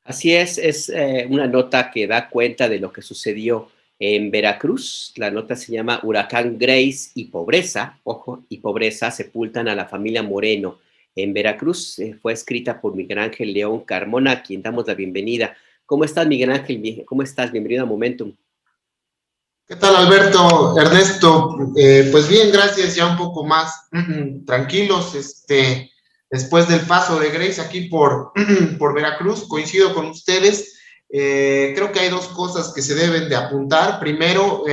Así es una nota que da cuenta de lo que sucedió en Veracruz. La nota se llama Huracán Grace y pobreza, ojo, y pobreza sepultan a la familia Moreno. En Veracruz fue escrita por Miguel Ángel León Carmona, a quien damos la bienvenida. ¿Cómo estás, Miguel Ángel? ¿Cómo estás? Bienvenido a Momentum. ¿Qué tal, Alberto? Ernesto, pues bien, gracias, ya un poco más tranquilos, después del paso de Grace aquí por Veracruz, coincido con ustedes. Creo que hay dos cosas que se deben de apuntar. Primero,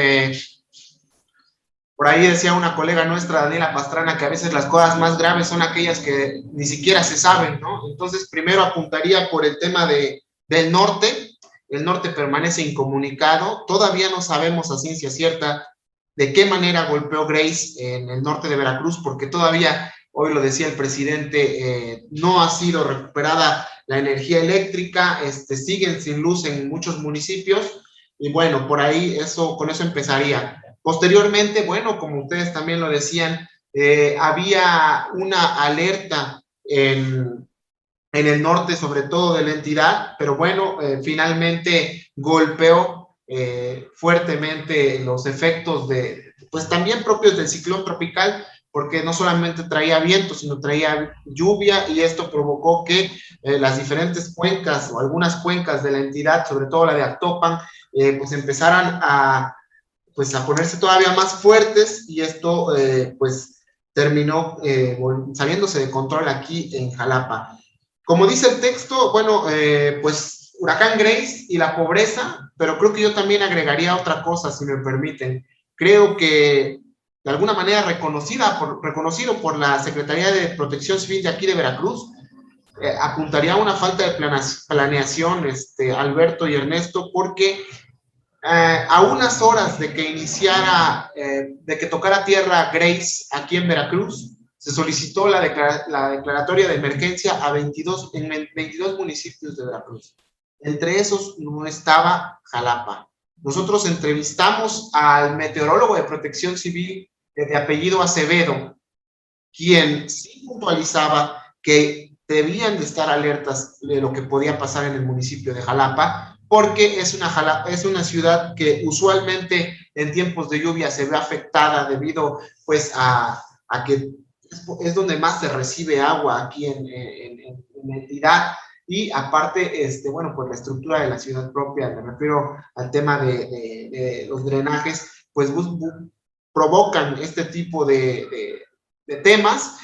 por ahí decía una colega nuestra, Daniela Pastrana, que a veces las cosas más graves son aquellas que ni siquiera se saben, ¿no? Entonces, primero apuntaría por el tema del norte. El norte permanece incomunicado. Todavía no sabemos a ciencia cierta de qué manera golpeó Grace en el norte de Veracruz, porque todavía, hoy lo decía el presidente, no ha sido recuperada la energía eléctrica, siguen sin luz en muchos municipios, y bueno, por ahí con eso empezaría. Posteriormente, bueno, como ustedes también lo decían, había una alerta en el norte, sobre todo de la entidad, pero bueno, finalmente golpeó fuertemente los efectos pues también propios del ciclón tropical, porque no solamente traía viento, sino traía lluvia, y esto provocó que las diferentes cuencas o algunas cuencas de la entidad, sobre todo la de Actopan, pues empezaran pues a ponerse todavía más fuertes, y esto pues terminó saliéndose de control aquí en Jalapa. Como dice el texto, bueno, pues Huracán Grace y la pobreza, pero creo que yo también agregaría otra cosa, si me permiten. Creo que de alguna manera reconocido por la Secretaría de Protección Civil de aquí de Veracruz, apuntaría a una falta de planeación, Alberto y Ernesto, porque a unas horas de que iniciara, de que tocara tierra Grace aquí en Veracruz, se solicitó la declaratoria de emergencia en 22 municipios de Veracruz. Entre esos no estaba Jalapa. Nosotros entrevistamos al meteorólogo de Protección Civil de apellido Acevedo, quien sí puntualizaba que debían de estar alertas de lo que podía pasar en el municipio de Jalapa, porque es una ciudad que usualmente en tiempos de lluvia se ve afectada debido pues a que es donde más se recibe agua aquí en la entidad, y aparte, bueno, pues la estructura de la ciudad propia, me refiero al tema de los drenajes, pues provocan este tipo de temas.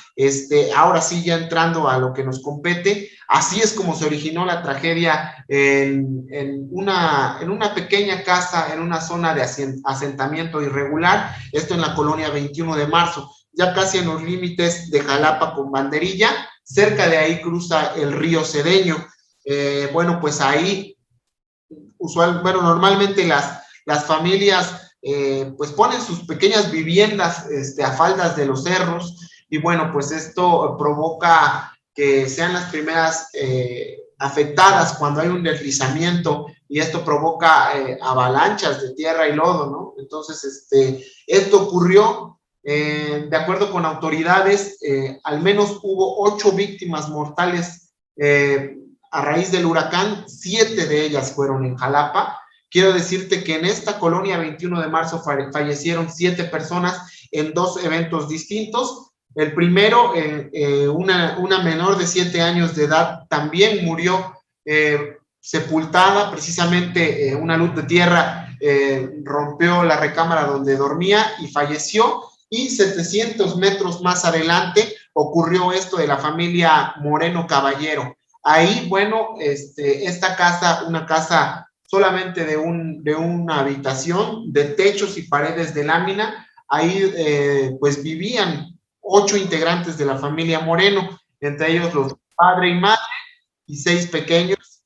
Ahora sí, ya entrando a lo que nos compete, así es como se originó la tragedia en una pequeña casa, en una zona de asentamiento irregular, esto en la colonia 21 de marzo, ya casi en los límites de Jalapa con Banderilla. Cerca de ahí cruza el río Cedeño. Bueno, pues ahí, normalmente las familias pues ponen sus pequeñas viviendas a faldas de los cerros, y bueno, pues esto provoca que sean las primeras afectadas cuando hay un deslizamiento, y esto provoca avalanchas de tierra y lodo, ¿no? Entonces, esto ocurrió, de acuerdo con autoridades, al menos hubo 8 víctimas mortales a raíz del huracán, 7 de ellas fueron en Jalapa. Quiero decirte que en esta colonia 21 de marzo fallecieron 7 personas en 2 eventos distintos. El primero, una menor de 7 años de edad también murió sepultada, precisamente una luz de tierra rompió la recámara donde dormía y falleció, y 700 metros más adelante ocurrió esto de la familia Moreno Caballero. Ahí, bueno, esta casa, una casa solamente de una habitación, de techos y paredes de lámina, ahí pues vivían 8 integrantes de la familia Moreno, entre ellos los padre y madre, y 6 pequeños,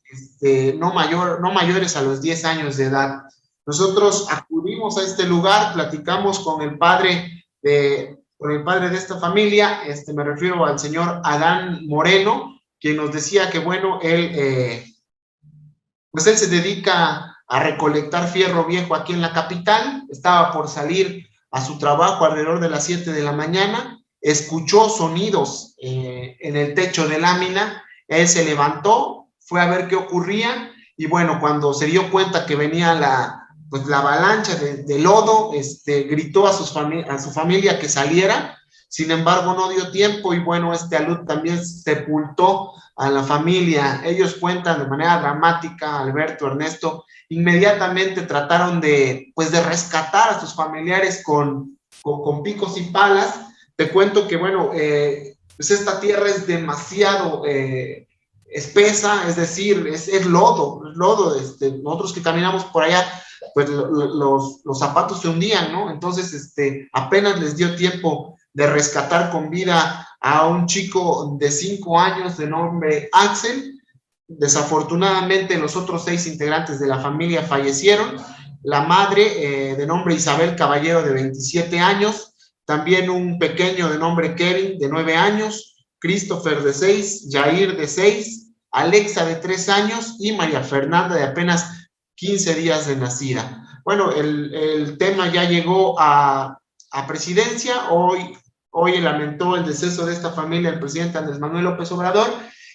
no mayores a los 10 años de edad. Nosotros acudimos a este lugar, platicamos con el padre de esta familia, me refiero al señor Adán Moreno, quien nos decía que, bueno, pues él se dedica a recolectar fierro viejo aquí en la capital, estaba por salir a su trabajo alrededor de las 7 de la mañana, escuchó sonidos en el techo de lámina, él se levantó, fue a ver qué ocurría, y bueno, cuando se dio cuenta que venía pues la avalancha de lodo, gritó a su familia que saliera. Sin embargo, no dio tiempo, y bueno, este alud también sepultó a la familia. Ellos cuentan de manera dramática, Alberto, Ernesto, inmediatamente trataron pues de rescatar a sus familiares con picos y palas. Te cuento que, bueno, pues esta tierra es demasiado espesa, es decir, es lodo. Nosotros que caminamos por allá, pues los zapatos se hundían, ¿no? Entonces, apenas les dio tiempo de rescatar con vida a un chico de 5 años de nombre Axel. Desafortunadamente, los otros 6 integrantes de la familia fallecieron. La madre, de nombre Isabel Caballero, de 27 años, también un pequeño de nombre Kevin, de 9 años, Christopher, de 6, Jair, de 6, Alexa, de 3 años, y María Fernanda, de apenas 15 días de nacida. Bueno, el tema ya llegó a presidencia. Hoy lamentó el deceso de esta familia el presidente Andrés Manuel López Obrador,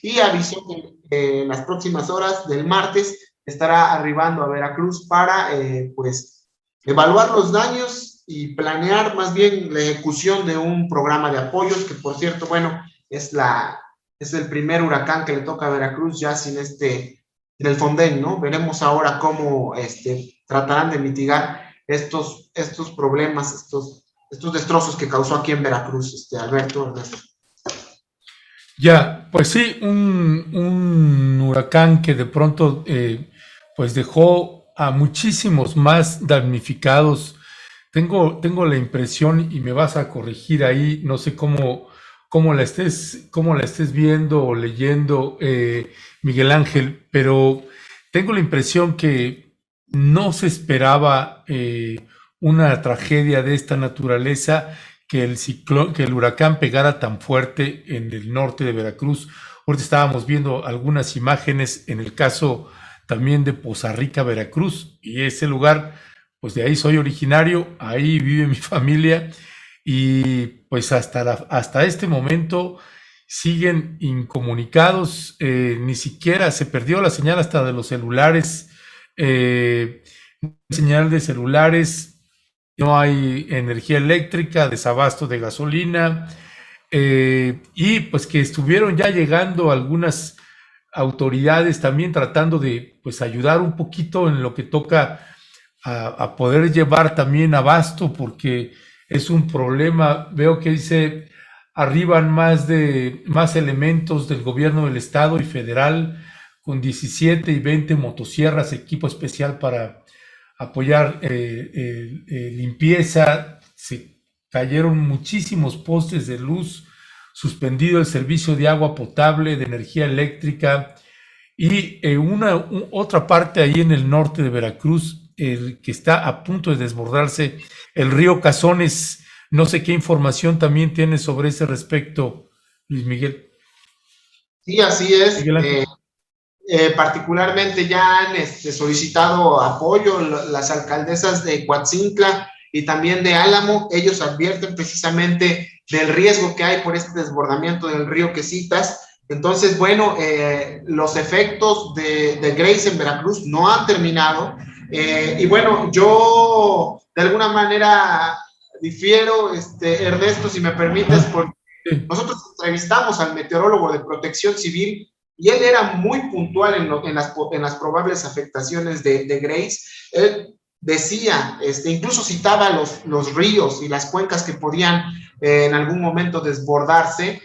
y avisó que en las próximas horas del martes estará arribando a Veracruz para pues evaluar los daños y planear más bien la ejecución de un programa de apoyos, que por cierto, bueno, es el primer huracán que le toca a Veracruz ya sin el Fonden, ¿no? Veremos ahora cómo tratarán de mitigar estos problemas, estos destrozos que causó aquí en Veracruz, Alberto, Ernesto. Ya, pues sí, un huracán que de pronto pues dejó a muchísimos más damnificados. Tengo la impresión, y me vas a corregir ahí, no sé cómo la estés viendo o leyendo, Miguel Ángel, pero tengo la impresión que no se esperaba una tragedia de esta naturaleza, que el huracán pegara tan fuerte en el norte de Veracruz. Ahorita estábamos viendo algunas imágenes en el caso también de Poza Rica, Veracruz, y ese lugar, pues de ahí soy originario, ahí vive mi familia, y pues hasta este momento siguen incomunicados. Ni siquiera se perdió la señal hasta de los celulares, señal de celulares, no hay energía eléctrica, desabasto de gasolina, y pues que estuvieron ya llegando algunas autoridades también tratando de pues ayudar un poquito en lo que toca a poder llevar también abasto, porque es un problema. Veo que dice arriban más elementos del gobierno del estado y federal con 17 y 20 motosierras, equipo especial para apoyar limpieza. Se cayeron muchísimos postes de luz, suspendido el servicio de agua potable, de energía eléctrica, y otra parte ahí en el norte de Veracruz, que está a punto de desbordarse, el río Cazones. No sé qué información también tienes sobre ese respecto, Luis Miguel. Sí, así es. Particularmente ya han solicitado apoyo las alcaldesas de Coatzintla y también de Álamo. Ellos advierten precisamente del riesgo que hay por este desbordamiento del río Quesitas. Entonces, bueno, los efectos de Grace en Veracruz no han terminado. Y bueno, yo de alguna manera difiero, Ernesto, si me permites, porque nosotros entrevistamos al meteorólogo de Protección Civil, y él era muy puntual en las probables afectaciones de Grace. Él decía, incluso citaba los ríos y las cuencas que podían en algún momento desbordarse.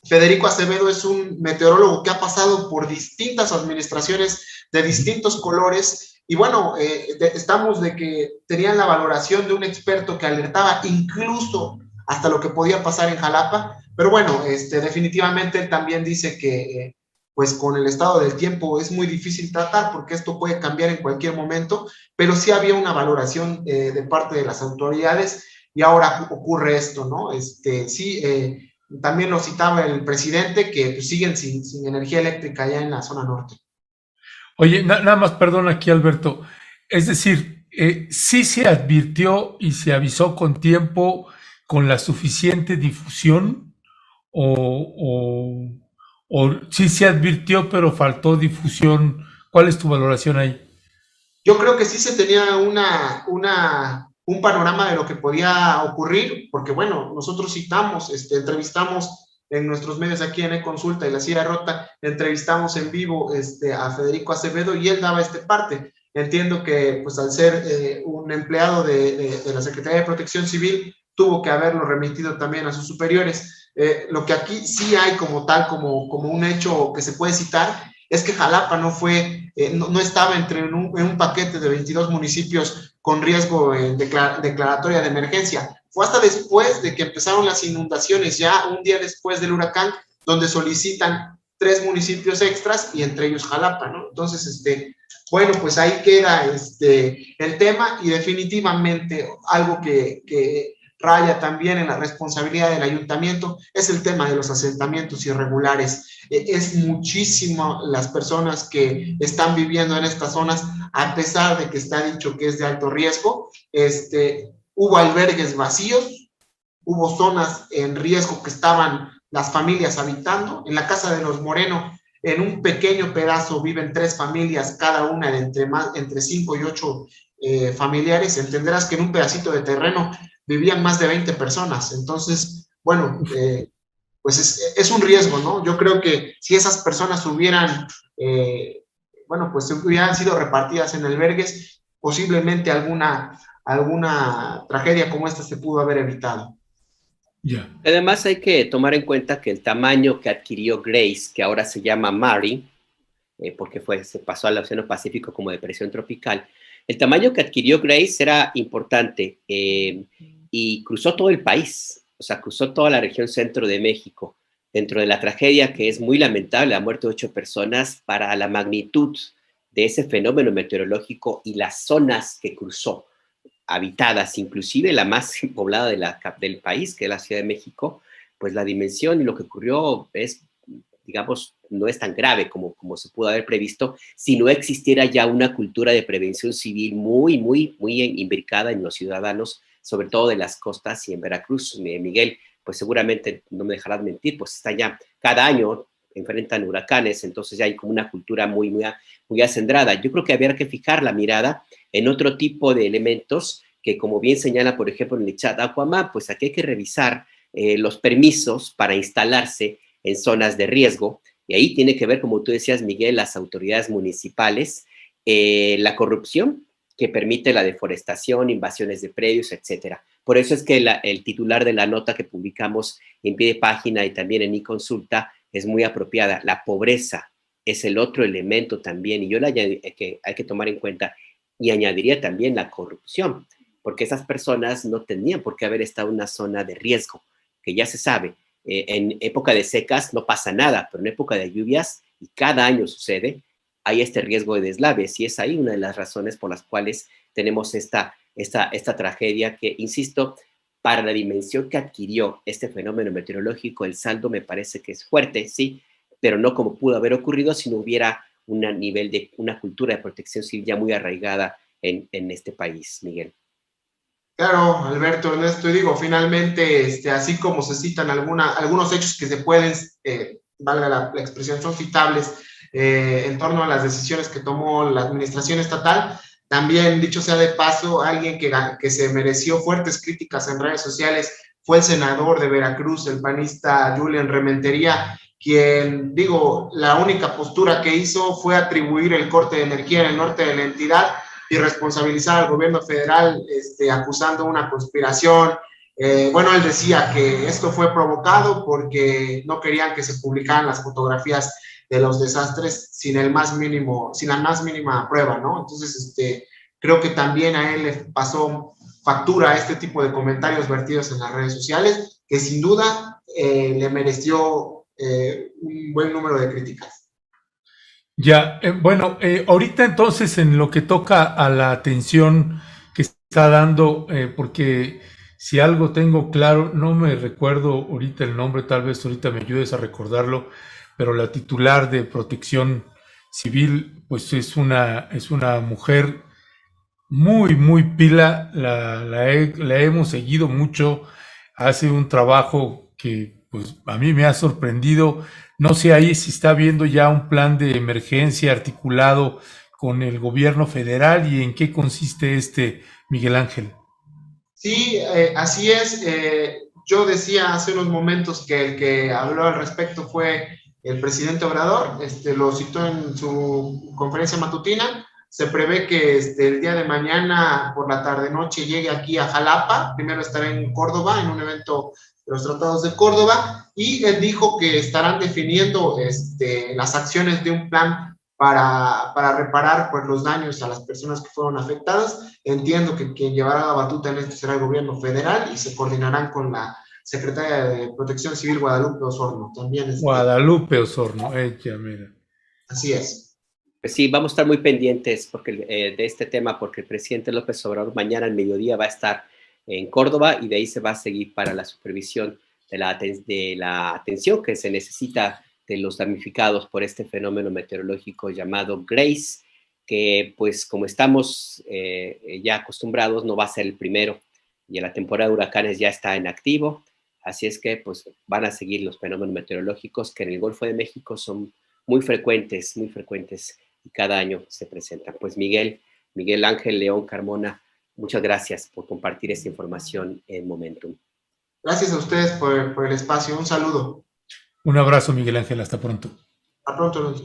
Federico Acevedo es un meteorólogo que ha pasado por distintas administraciones de distintos colores, y bueno, estamos de que tenían la valoración de un experto que alertaba incluso hasta lo que podía pasar en Jalapa. Pero bueno, definitivamente él también dice que pues con el estado del tiempo es muy difícil tratar, porque esto puede cambiar en cualquier momento, pero sí había una valoración de parte de las autoridades, y ahora ocurre esto, ¿no? Sí, también lo citaba el presidente, que pues, siguen sin energía eléctrica allá en la zona norte. Oye, nada más, perdón aquí, Alberto. Es decir, sí se advirtió y se avisó con tiempo, con la suficiente difusión, o ¿O sí se advirtió, pero faltó difusión? ¿Cuál es tu valoración ahí? Yo creo que sí se tenía un panorama de lo que podía ocurrir, porque bueno, nosotros citamos, entrevistamos en nuestros medios aquí en eConsulta y La Silla Rota, entrevistamos en vivo a Federico Acevedo y él daba este parte. Entiendo que pues al ser un empleado de la Secretaría de Protección Civil, tuvo que haberlo remitido también a sus superiores. Lo que aquí sí hay como tal, como un hecho que se puede citar, es que Jalapa no estaba en un paquete de 22 municipios con riesgo en declaratoria de emergencia. Fue hasta después de que empezaron las inundaciones, ya un día después del huracán, donde solicitan 3 municipios extras y entre ellos Jalapa, ¿no? Entonces, bueno, pues ahí queda el tema y definitivamente algo que raya también en la responsabilidad del ayuntamiento es el tema de los asentamientos irregulares. Es muchísimo las personas que están viviendo en estas zonas, a pesar de que está dicho que es de alto riesgo. Hubo albergues vacíos, hubo zonas en riesgo que estaban las familias habitando. En la casa de los Moreno, en un pequeño pedazo viven 3 familias, cada una de entre 5 y 8 familiares. Entenderás que en un pedacito de terreno vivían más de 20 personas. Entonces, bueno, pues es un riesgo, ¿no? Yo creo que si esas personas bueno, pues hubieran sido repartidas en albergues, posiblemente alguna tragedia como esta se pudo haber evitado. Ya. Además hay que tomar en cuenta que el tamaño que adquirió Grace, que ahora se llama Mary, porque se pasó al Océano Pacífico como depresión tropical, el tamaño que adquirió Grace era importante y cruzó todo el país, o sea, cruzó toda la región centro de México, dentro de la tragedia que es muy lamentable, la muerte de 8 personas, para la magnitud de ese fenómeno meteorológico y las zonas que cruzó, habitadas, inclusive la más poblada del país, que es la Ciudad de México, pues la dimensión y lo que ocurrió es, digamos, no es tan grave como se pudo haber previsto, si no existiera ya una cultura de prevención civil muy, muy, muy imbricada en los ciudadanos, sobre todo de las costas y en Veracruz. Miguel, pues seguramente no me dejarás mentir, pues está ya cada año enfrentan huracanes, entonces ya hay como una cultura muy, muy, muy acendrada. Yo creo que habría que fijar la mirada en otro tipo de elementos que, como bien señala, por ejemplo, en el chat Aquaman, pues aquí hay que revisar los permisos para instalarse en zonas de riesgo, y ahí tiene que ver, como tú decías, Miguel, las autoridades municipales, la corrupción que permite la deforestación, invasiones de predios, etcétera. Por eso es que el titular de la nota que publicamos en pie de página y también en iConsulta es muy apropiada. La pobreza es el otro elemento también, y yo hay que tomar en cuenta, y añadiría también la corrupción, porque esas personas no tenían por qué haber estado en una zona de riesgo, que ya se sabe. En época de secas no pasa nada, pero en época de lluvias, y cada año sucede, hay este riesgo de deslaves, y es ahí una de las razones por las cuales tenemos esta tragedia que, insisto, para la dimensión que adquirió este fenómeno meteorológico, el saldo me parece que es fuerte, sí, pero no como pudo haber ocurrido si no hubiera un nivel de una cultura de protección civil ya muy arraigada en este país, Miguel. Claro, Alberto, Ernesto, y digo, finalmente, así como se citan algunos hechos que se pueden, valga la expresión, son citables en torno a las decisiones que tomó la administración estatal, también, dicho sea de paso, alguien que se mereció fuertes críticas en redes sociales fue el senador de Veracruz, el panista Julián Rementería, quien, digo, la única postura que hizo fue atribuir el corte de energía en el norte de la entidad y responsabilizar al gobierno federal, acusando una conspiración. Bueno, él decía que esto fue provocado porque no querían que se publicaran las fotografías de los desastres sin la más mínima prueba, ¿no? Entonces, creo que también a él le pasó factura este tipo de comentarios vertidos en las redes sociales, que sin duda le mereció un buen número de críticas. Ya, bueno, ahorita entonces en lo que toca a la atención que está dando, porque si algo tengo claro, no me recuerdo ahorita el nombre, tal vez ahorita me ayudes a recordarlo, pero la titular de Protección Civil, pues es una mujer muy, muy pila, la hemos seguido mucho, hace un trabajo que pues a mí me ha sorprendido. No sé ahí si está habiendo ya un plan de emergencia articulado con el gobierno federal y en qué consiste este, Miguel Ángel. Sí, así es. Yo decía hace unos momentos que el que habló al respecto fue el presidente Obrador, lo citó en su conferencia matutina. Se prevé que el día de mañana por la tarde-noche llegue aquí a Jalapa. Primero estará en Córdoba, en un evento de los tratados de Córdoba, y él dijo que estarán definiendo las acciones de un plan para reparar pues, los daños a las personas que fueron afectadas. Entiendo que quien llevará la batuta en esto será el gobierno federal y se coordinarán con la secretaria de Protección Civil, Guadalupe Osorno. También Guadalupe Osorno, ella, mira. así es. Pues sí, vamos a estar muy pendientes porque, de este tema porque el presidente López Obrador mañana al mediodía va a estar en Córdoba y de ahí se va a seguir para la supervisión de la atención que se necesita de los damnificados por este fenómeno meteorológico llamado Grace, que pues como estamos ya acostumbrados no va a ser el primero y la temporada de huracanes ya está en activo, así es que pues van a seguir los fenómenos meteorológicos que en el Golfo de México son muy frecuentes y cada año se presentan. Pues Miguel Ángel León Carmona, muchas gracias por compartir esta información en Momentum. Gracias a ustedes por el espacio. Un saludo. Un abrazo, Miguel Ángel. Hasta pronto. Hasta pronto, Luis.